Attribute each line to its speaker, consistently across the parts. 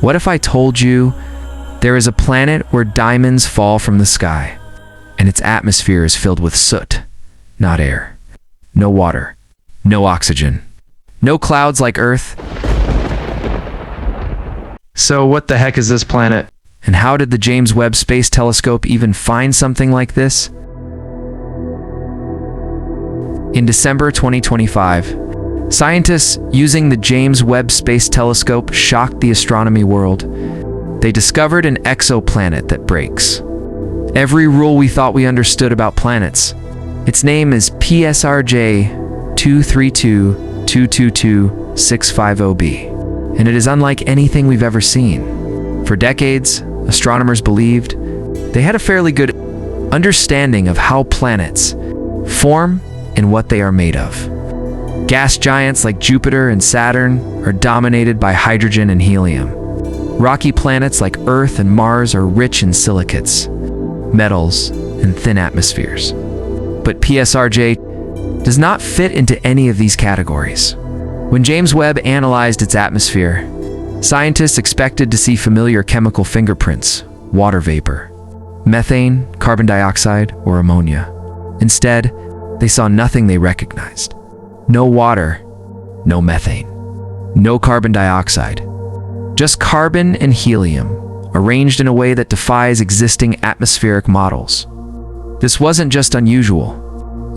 Speaker 1: What if I told you there is a planet where diamonds fall from the sky, and its atmosphere is filled with soot, not air, no water, no oxygen, no clouds like Earth? So what the heck is this planet? And how did the James Webb Space Telescope even find something like this? In December 2025, scientists using the James Webb Space Telescope shocked the astronomy world. They discovered an exoplanet that breaks every rule we thought we understood about planets. Its name is PSRJ 232222650b, and it is unlike anything we've ever seen. For decades, astronomers believed they had a fairly good understanding of how planets form and what they are made of. Gas giants like Jupiter and Saturn are dominated by hydrogen and helium. Rocky planets like Earth and Mars are rich in silicates, metals, and thin atmospheres. But PSRJ does not fit into any of these categories. When James Webb analyzed its atmosphere, scientists expected to see familiar chemical fingerprints, water vapor, methane, carbon dioxide, or ammonia. Instead, they saw nothing they recognized. No water, no methane, no carbon dioxide. Just carbon and helium, arranged in a way that defies existing atmospheric models. This wasn't just unusual,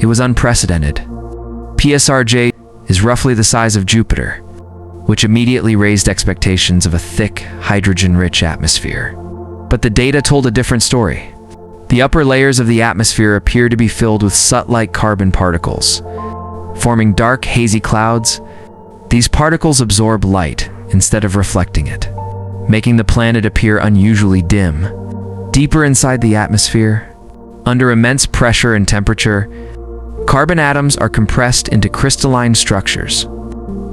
Speaker 1: it was unprecedented. PSRJ is roughly the size of Jupiter, which immediately raised expectations of a thick, hydrogen-rich atmosphere. But the data told a different story. The upper layers of the atmosphere appear to be filled with soot-like carbon particles, forming dark, hazy clouds. These particles absorb light instead of reflecting it, making the planet appear unusually dim. Deeper inside the atmosphere, under immense pressure and temperature, carbon atoms are compressed into crystalline structures.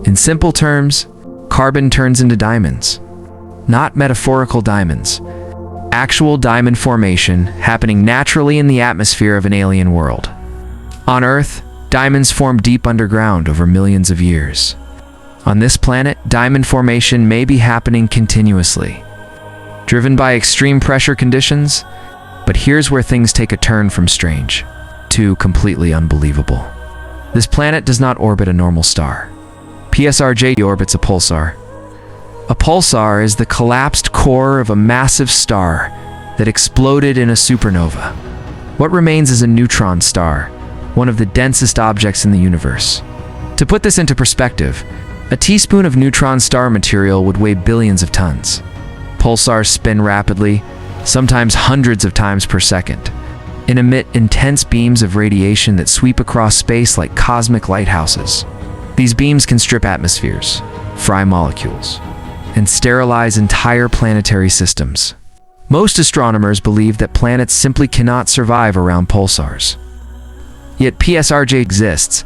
Speaker 1: In simple terms, carbon turns into diamonds. Not metaphorical diamonds. Actual diamond formation happening naturally in the atmosphere of an alien world. On Earth, diamonds form deep underground over millions of years. On this planet, diamond formation may be happening continuously, driven by extreme pressure conditions, but here's where things take a turn from strange to completely unbelievable. This planet does not orbit a normal star. PSRJ orbits a pulsar. A pulsar is the collapsed core of a massive star that exploded in a supernova. What remains is a neutron star, one of the densest objects in the universe. To put this into perspective, a teaspoon of neutron star material would weigh billions of tons. Pulsars spin rapidly, sometimes hundreds of times per second, and emit intense beams of radiation that sweep across space like cosmic lighthouses. These beams can strip atmospheres, fry molecules, and sterilize entire planetary systems. Most astronomers believe that planets simply cannot survive around pulsars. Yet PSRJ exists.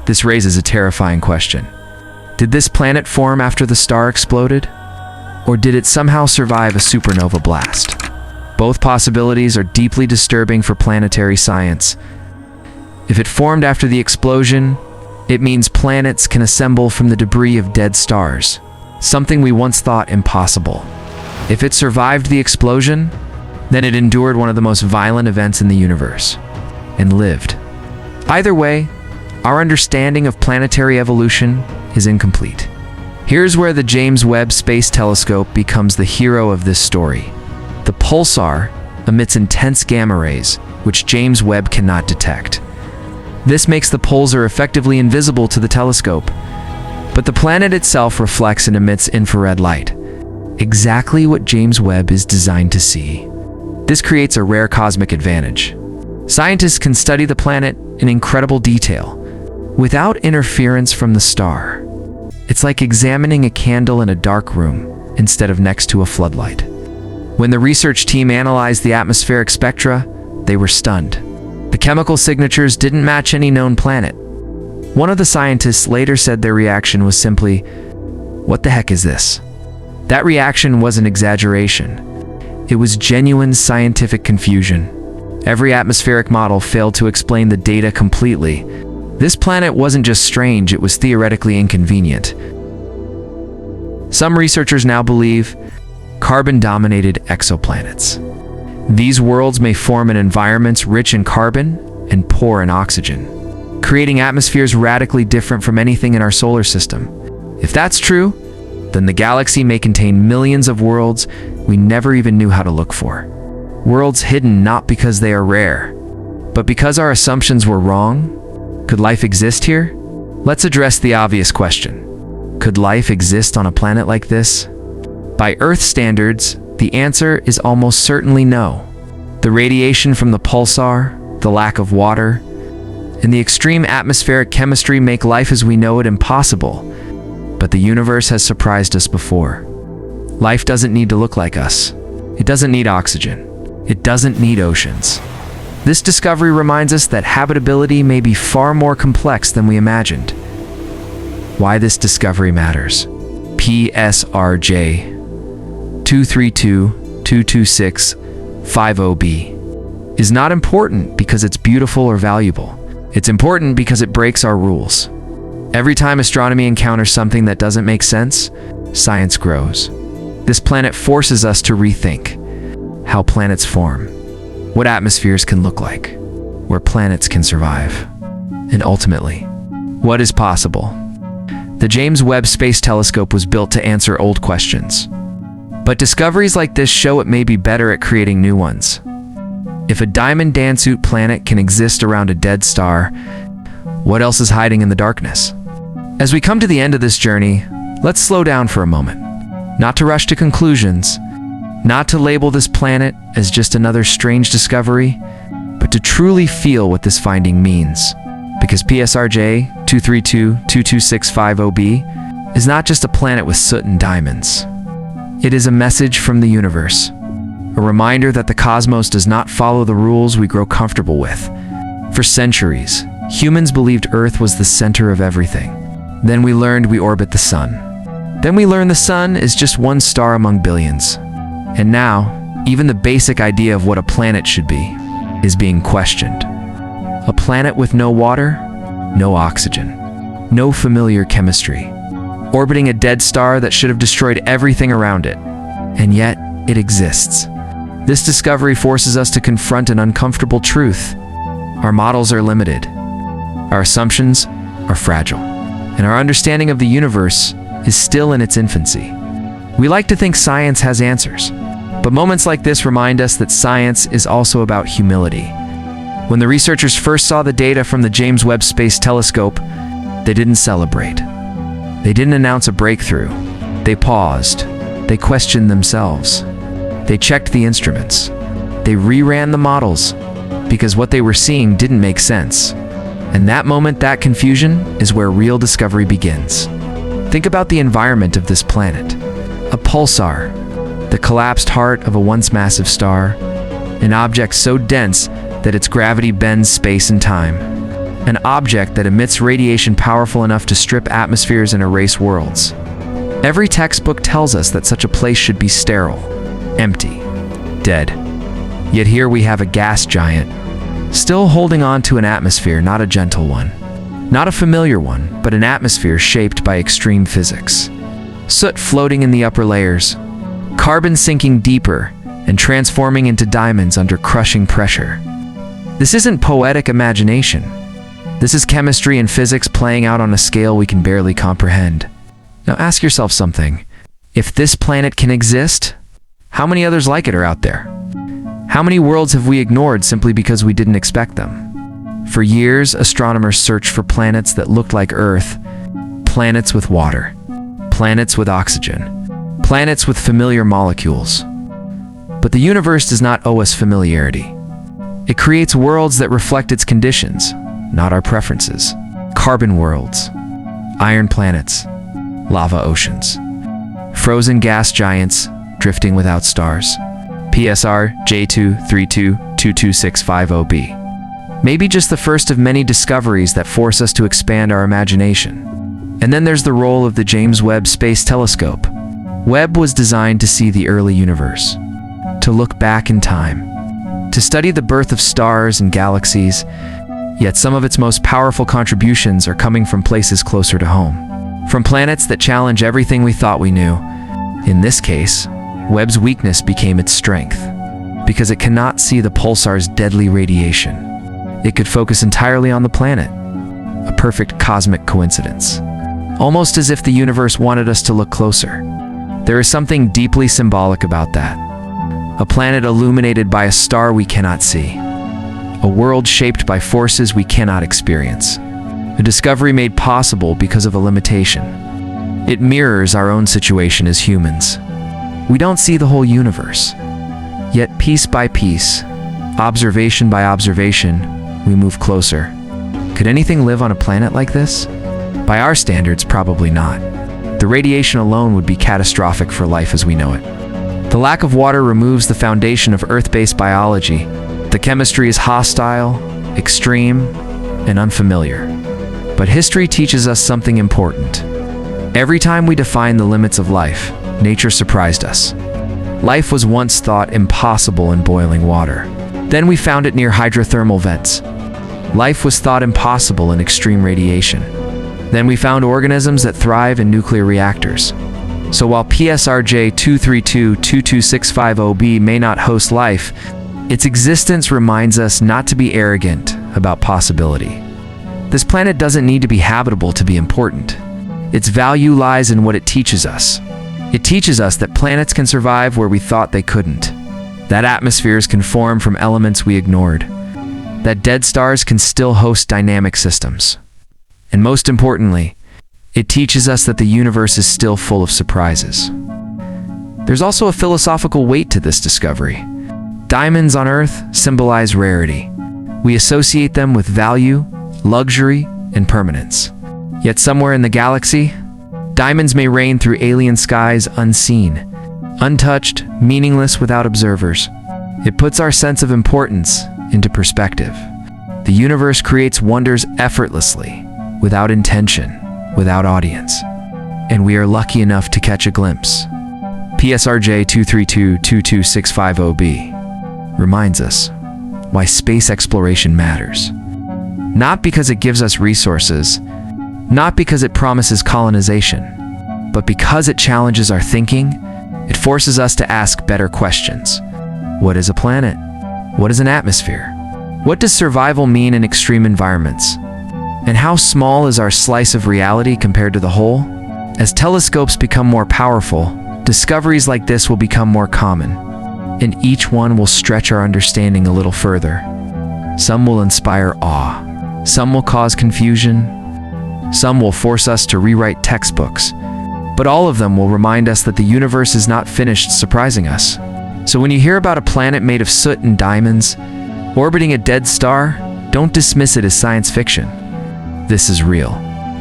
Speaker 1: This raises a terrifying question. Did this planet form after the star exploded? Or did it somehow survive a supernova blast? Both possibilities are deeply disturbing for planetary science. If it formed after the explosion, it means planets can assemble from the debris of dead stars, something we once thought impossible. If it survived the explosion, then it endured one of the most violent events in the universe, and lived. Either way, our understanding of planetary evolution is incomplete. Here's where the James Webb Space Telescope becomes the hero of this story. The pulsar emits intense gamma rays, which James Webb cannot detect. This makes the pulsar effectively invisible to the telescope, but the planet itself reflects and emits infrared light, exactly what James Webb is designed to see. This creates a rare cosmic advantage. Scientists can study the planet in incredible detail, without interference from the star. It's like examining a candle in a dark room instead of next to a floodlight. When the research team analyzed the atmospheric spectra, they were stunned. The chemical signatures didn't match any known planet. One of the scientists later said their reaction was simply, "What the heck is this?" That reaction wasn't exaggeration. It was genuine scientific confusion. Every atmospheric model failed to explain the data completely. This planet wasn't just strange, it was theoretically inconvenient. Some researchers now believe carbon-dominated exoplanets. These worlds may form in environments rich in carbon and poor in oxygen, creating atmospheres radically different from anything in our solar system. If that's true, then the galaxy may contain millions of worlds we never even knew how to look for. Worlds hidden not because they are rare, but because our assumptions were wrong. Could life exist here? Let's address the obvious question. Could life exist on a planet like this? By Earth standards, the answer is almost certainly no. The radiation from the pulsar, the lack of water, and the extreme atmospheric chemistry make life as we know it impossible. But the universe has surprised us before. Life doesn't need to look like us. It doesn't need oxygen. It doesn't need oceans. This discovery reminds us that habitability may be far more complex than we imagined. Why this discovery matters. PSRJ 232-226-50b is not important because it's beautiful or valuable. It's important because it breaks our rules. Every time astronomy encounters something that doesn't make sense, science grows. This planet forces us to rethink how planets form, what atmospheres can look like, where planets can survive, and ultimately, what is possible. The James Webb Space Telescope was built to answer old questions. But discoveries like this show it may be better at creating new ones. If a diamond dance-suit planet can exist around a dead star, what else is hiding in the darkness? As we come to the end of this journey, let's slow down for a moment. Not to rush to conclusions, not to label this planet as just another strange discovery, but to truly feel what this finding means. Because PSRJ 232-226-50b is not just a planet with soot and diamonds. It is a message from the universe, a reminder that the cosmos does not follow the rules we grow comfortable with. For centuries, humans believed Earth was the center of everything. Then we learned we orbit the sun. Then we learned the sun is just one star among billions. And now, even the basic idea of what a planet should be is being questioned. A planet with no water, no oxygen, no familiar chemistry, orbiting a dead star that should have destroyed everything around it. And yet, it exists. This discovery forces us to confront an uncomfortable truth. Our models are limited. Our assumptions are fragile. And our understanding of the universe is still in its infancy. We like to think science has answers, but moments like this remind us that science is also about humility. When the researchers first saw the data from the James Webb Space Telescope, they didn't celebrate. They didn't announce a breakthrough. They paused. They questioned themselves. They checked the instruments. They reran the models because what they were seeing didn't make sense. And that moment, that confusion, is where real discovery begins. Think about the environment of this planet. A pulsar, the collapsed heart of a once massive star, an object so dense that its gravity bends space and time, an object that emits radiation powerful enough to strip atmospheres and erase worlds. Every textbook tells us that such a place should be sterile, empty, dead. Yet here we have a gas giant, still holding on to an atmosphere, not a gentle one, not a familiar one, but an atmosphere shaped by extreme physics. Soot floating in the upper layers, carbon sinking deeper and transforming into diamonds under crushing pressure. This isn't poetic imagination. This is chemistry and physics playing out on a scale we can barely comprehend. Now ask yourself something. If this planet can exist, how many others like it are out there? How many worlds have we ignored simply because we didn't expect them? For years, astronomers searched for planets that looked like Earth, planets with water, planets with oxygen, planets with familiar molecules. But the universe does not owe us familiarity. It creates worlds that reflect its conditions, not our preferences. Carbon worlds, iron planets, lava oceans, frozen gas giants drifting without stars. PSR J232-226-50b. Maybe just the first of many discoveries that force us to expand our imagination. And then there's the role of the James Webb Space Telescope. Webb was designed to see the early universe, to look back in time, to study the birth of stars and galaxies, yet some of its most powerful contributions are coming from places closer to home. From planets that challenge everything we thought we knew. In this case, Webb's weakness became its strength, because it cannot see the pulsar's deadly radiation. It could focus entirely on the planet, a perfect cosmic coincidence. Almost as if the universe wanted us to look closer. There is something deeply symbolic about that. A planet illuminated by a star we cannot see. A world shaped by forces we cannot experience. A discovery made possible because of a limitation. It mirrors our own situation as humans. We don't see the whole universe. Yet piece by piece, observation by observation, we move closer. Could anything live on a planet like this? By our standards, probably not. The radiation alone would be catastrophic for life as we know it. The lack of water removes the foundation of Earth-based biology. The chemistry is hostile, extreme, and unfamiliar. But history teaches us something important. Every time we define the limits of life, nature surprised us. Life was once thought impossible in boiling water. Then we found it near hydrothermal vents. Life was thought impossible in extreme radiation. Then we found organisms that thrive in nuclear reactors. So while PSRJ 232-22650b may not host life, its existence reminds us not to be arrogant about possibility. This planet doesn't need to be habitable to be important. Its value lies in what it teaches us. It teaches us that planets can survive where we thought they couldn't. That atmospheres can form from elements we ignored. That dead stars can still host dynamic systems. And most importantly, it teaches us that the universe is still full of surprises. There's also a philosophical weight to this discovery. Diamonds on Earth symbolize rarity. We associate them with value, luxury, and permanence. Yet somewhere in the galaxy, diamonds may reign through alien skies unseen, untouched, meaningless without observers. It puts our sense of importance into perspective. The universe creates wonders effortlessly, without intention, without audience. And we are lucky enough to catch a glimpse. PSRJ 232-22650b reminds us why space exploration matters. Not because it gives us resources, not because it promises colonization, but because it challenges our thinking. It forces us to ask better questions. What is a planet? What is an atmosphere? What does survival mean in extreme environments? And how small is our slice of reality compared to the whole? As telescopes become more powerful, discoveries like this will become more common, and each one will stretch our understanding a little further. Some will inspire awe, some will cause confusion, some will force us to rewrite textbooks, but all of them will remind us that the universe is not finished surprising us. So when you hear about a planet made of soot and diamonds, orbiting a dead star, don't dismiss it as science fiction. This is real.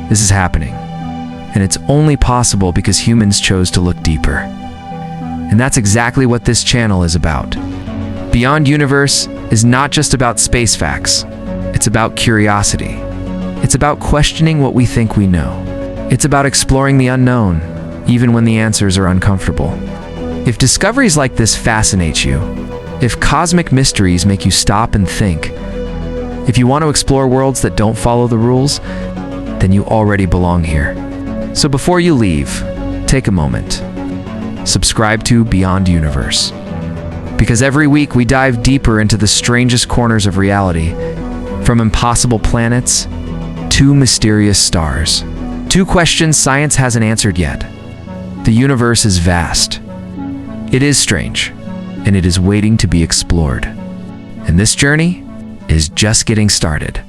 Speaker 1: This is happening. And it's only possible because humans chose to look deeper. And that's exactly what this channel is about. Beyond Universe is not just about space facts. It's about curiosity. It's about questioning what we think we know. It's about exploring the unknown, even when the answers are uncomfortable. If discoveries like this fascinate you, if cosmic mysteries make you stop and think, if you want to explore worlds that don't follow the rules, then you already belong here. So before you leave, take a moment. Subscribe to Beyond Universe. Because every week we dive deeper into the strangest corners of reality, from impossible planets to mysterious stars. 2 questions science hasn't answered yet. The universe is vast. It is strange, and it is waiting to be explored. And this journey is just getting started.